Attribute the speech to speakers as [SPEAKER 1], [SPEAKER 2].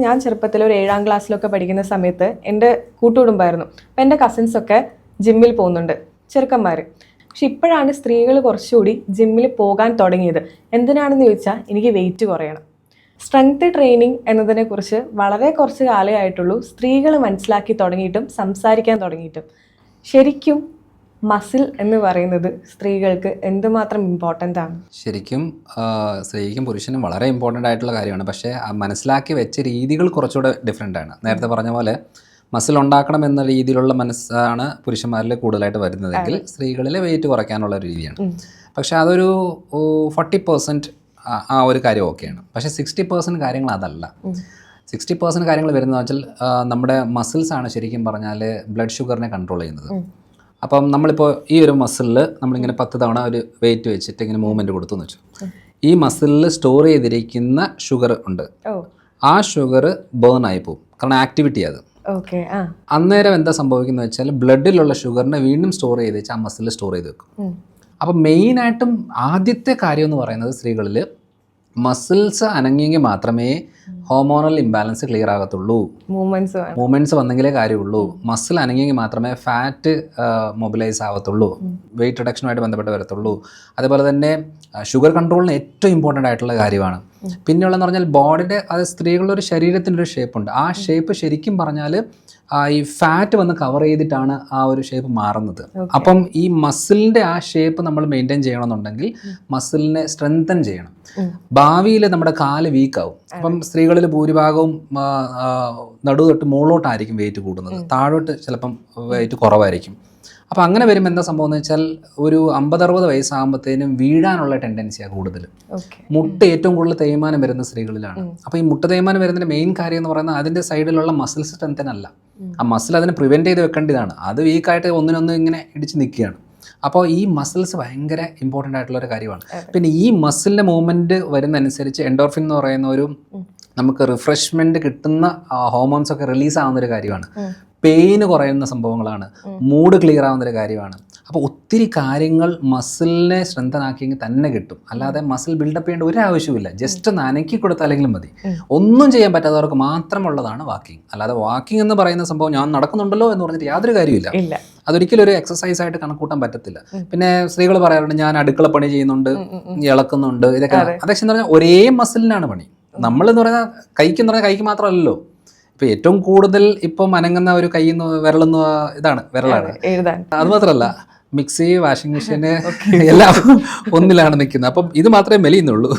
[SPEAKER 1] ഞാൻ ചെറുപ്പത്തിൽ ഒരു 7ാം ക്ലാസ്സിലൊക്കെ പഠിക്കുന്ന സമയത്ത് എൻ്റെ കൂട്ടുകുടുംബമായിരുന്നു. അപ്പം എൻ്റെ കസിൻസൊക്കെ ജിമ്മിൽ പോകുന്നുണ്ട്, ചെറുക്കന്മാർ. പക്ഷെ ഇപ്പോഴാണ് സ്ത്രീകൾ കുറച്ചുകൂടി ജിമ്മിൽ പോകാൻ തുടങ്ങിയത്. എന്തിനാണെന്ന് ചോദിച്ചാൽ എനിക്ക് വെയിറ്റ് കുറയണം. സ്ട്രെങ്ത് ട്രെയിനിങ് എന്നതിനെക്കുറിച്ച് വളരെ കുറച്ച് കാലമായിട്ടുള്ളൂ സ്ത്രീകൾ മനസ്സിലാക്കി തുടങ്ങിയിട്ടും സംസാരിക്കാൻ തുടങ്ങിയിട്ടും. ശരിക്കും മസിൽ എന്ന് പറയുന്നത് സ്ത്രീകൾക്ക് എന്തുമാത്രം ഇമ്പോർട്ടൻ്റ് ആണ്?
[SPEAKER 2] ശരിക്കും സ്ത്രീക്കും പുരുഷനും വളരെ ഇമ്പോർട്ടൻ്റ് ആയിട്ടുള്ള കാര്യമാണ്. പക്ഷേ മനസ്സിലാക്കി വെച്ച രീതികൾ കുറച്ചുകൂടെ ഡിഫറെൻ്റ് ആണ്. നേരത്തെ പറഞ്ഞ പോലെ മസിൽ ഉണ്ടാക്കണം എന്ന രീതിയിലുള്ള മനസ്സാണ് പുരുഷന്മാരിൽ കൂടുതലായിട്ട് വരുന്നതെങ്കിൽ സ്ത്രീകളിൽ വെയിറ്റ് കുറയ്ക്കാനുള്ള ഒരു രീതിയാണ്. പക്ഷേ അതൊരു 40% ആ ഒരു കാര്യം ഓക്കെയാണ്. പക്ഷേ 60% കാര്യങ്ങൾ അതല്ല. 60% കാര്യങ്ങൾ വരുന്നതെന്ന് വെച്ചാൽ നമ്മുടെ മസിൽസാണ് ശരിക്കും പറഞ്ഞാൽ ബ്ലഡ് ഷുഗറിനെ കൺട്രോൾ ചെയ്യുന്നത്. അപ്പം നമ്മളിപ്പോൾ ഈ ഒരു മസിലിൽ നമ്മളിങ്ങനെ 10 തവണ ഒരു വെയിറ്റ് വെച്ചിട്ട് ഇങ്ങനെ മൂവ്മെൻറ്റ് കൊടുത്തു എന്ന് വെച്ചു. ഈ മസിലിൽ സ്റ്റോർ ചെയ്തിരിക്കുന്ന ഷുഗർ ഉണ്ട്, ആ ഷുഗർ ബേൺ ആയി പോകും. കാരണം ആക്ടിവിറ്റി അത്. അന്നേരം എന്താ സംഭവിക്കുന്നത് വെച്ചാൽ ബ്ലഡിലുള്ള ഷുഗറിനെ വീണ്ടും സ്റ്റോർ ചെയ്ത് വെച്ചാൽ ആ മസിലിൽ സ്റ്റോർ ചെയ്ത് വെക്കും. അപ്പം മെയിനായിട്ടും ആദ്യത്തെ കാര്യം എന്ന് പറയുന്നത് സ്ത്രീകളിൽ മസിൽസ് അനങ്ങിയെങ്കിൽ മാത്രമേ ഹോർമോണൽ ഇംബാലൻസ് ക്ലിയർ ആകത്തുള്ളൂ. മൂവ്മെൻറ്റ്സ് വന്നെങ്കിലേ കാര്യമുള്ളൂ. മസിൽ അനങ്ങിയെങ്കിൽ മാത്രമേ ഫാറ്റ് മൊബിലൈസ് ആവത്തുള്ളൂ, വെയിറ്റ് റിഡക്ഷനുമായിട്ട് ബന്ധപ്പെട്ട് വരത്തുള്ളൂ. അതുപോലെ തന്നെ ഷുഗർ കൺട്രോളിന് ഏറ്റവും ഇമ്പോർട്ടൻ്റ് ആയിട്ടുള്ള കാര്യമാണ്. പിന്നെയുള്ളതെന്ന് പറഞ്ഞാൽ ബോഡിയുടെ, അത് സ്ത്രീകളുടെ ഒരു ശരീരത്തിൻ്റെ ഒരു ഷേപ്പുണ്ട്. ആ ഷേപ്പ് ശരിക്കും പറഞ്ഞാൽ ഈ ഫാറ്റ് വന്ന് കവർ ചെയ്തിട്ടാണ് ആ ഒരു ഷേപ്പ് മാറുന്നത്. അപ്പം ഈ മസിലിൻ്റെ ആ ഷേപ്പ് നമ്മൾ മെയിൻറ്റെയിൻ ചെയ്യണമെന്നുണ്ടെങ്കിൽ മസിലിനെ സ്ട്രെങ്തൻ ചെയ്യണം. ഭാവിയിൽ നമ്മുടെ കാല് വീക്കാവും. അപ്പം സ്ത്രീകളിൽ ഭൂരിഭാഗവും നടു തൊട്ട് മുകളിലോട്ടായിരിക്കും വെയിറ്റ് കൂടുന്നത്, താഴോട്ട് ചിലപ്പം വെയിറ്റ് കുറവായിരിക്കും. അപ്പോൾ അങ്ങനെ വരുമ്പോൾ എന്താ സംഭവം എന്ന് വെച്ചാൽ ഒരു 50-60 വയസ്സാകുമ്പോഴത്തേനും വീഴാനുള്ള ടെൻഡൻസിയാണ് കൂടുതൽ. മുട്ട ഏറ്റവും കൂടുതൽ തേയ്മാനം വരുന്ന സ്ത്രീകളിലാണ്. അപ്പോൾ ഈ മുട്ട തേയ്മാനം വരുന്നതിൻ്റെ മെയിൻ കാര്യം എന്ന് പറയുന്നത് അതിൻ്റെ സൈഡിലുള്ള മസിൽ സ്ട്രെങ്തൻ അല്ല. ആ മസിൽ അതിനെ പ്രിവെൻറ്റ് ചെയ്ത് വെക്കേണ്ടതാണ്. അത് വീക്കായിട്ട് ഒന്നിനൊന്നും ഇങ്ങനെ ഇടിച്ച് നിൽക്കുകയാണ്. അപ്പോൾ ഈ മസിൽസ് ഭയങ്കര ഇമ്പോർട്ടൻ്റ് ആയിട്ടുള്ളൊരു കാര്യമാണ്. പിന്നെ ഈ മസിലിൻ്റെ മൂവ്മെൻറ്റ് വരുന്നതനുസരിച്ച് എൻഡോർഫിൻ എന്ന് പറയുന്ന ഒരു നമുക്ക് റിഫ്രഷ്മെൻറ്റ് കിട്ടുന്ന ഹോർമോൺസ് ഒക്കെ റിലീസ് ആവുന്നൊരു കാര്യമാണ്. പെയിന് കുറയുന്ന സംഭവങ്ങളാണ്, മൂഡ് ക്ലിയർ ആവുന്നൊരു കാര്യമാണ്. അപ്പോൾ ഒത്തിരി കാര്യങ്ങൾ മസിലിനെ സ്ട്രെങ്തൻ ആക്കിയെങ്കിൽ തന്നെ കിട്ടും. അല്ലാതെ മസിൽ ബിൽഡപ്പ് ചെയ്യേണ്ട ഒരു ആവശ്യമില്ല. ജസ്റ്റ് ഒന്ന് അനക്കി കൊടുത്താലെങ്കിലും മതി. ഒന്നും ചെയ്യാൻ പറ്റാത്തവർക്ക് മാത്രമുള്ളതാണ് വാക്കിംഗ്. അല്ലാതെ വാക്കിംഗ് എന്ന് പറയുന്ന സംഭവം ഞാൻ നടക്കുന്നുണ്ടല്ലോ എന്ന് പറഞ്ഞിട്ട് യാതൊരു കാര്യമില്ല. അതൊരിക്കലും ഒരു എക്സസൈസ് ആയിട്ട് കണക്കൂട്ടാൻ പറ്റത്തില്ല. പിന്നെ സ്ത്രീകൾ പറയാറുണ്ട് ഞാൻ അടുക്കള പണി ചെയ്യുന്നുണ്ട്, ഇളക്കുന്നുണ്ട്, ഇതൊക്കെ. അതൊക്കെ എന്ന് പറഞ്ഞാൽ ഒരേ മസിലിനാണ് പണി. നമ്മളെന്ന് പറഞ്ഞാൽ കൈക്കെന്ന് പറഞ്ഞാൽ കൈക്ക് മാത്രമല്ലല്ലോ. ഇപ്പം ഏറ്റവും കൂടുതൽ ഇപ്പം അനങ്ങുന്ന ഒരു കൈന്ന് വിരലെന്ന് ഇതാണ്, വിരലാണ്. അത് മാത്രമല്ല മിക്സി, വാഷിംഗ് മെഷീന് എല്ലാം ഒന്നിലാണ് നിൽക്കുന്നത്. അപ്പം ഇത് മാത്രമേ മെലിയുന്നുള്ളൂ.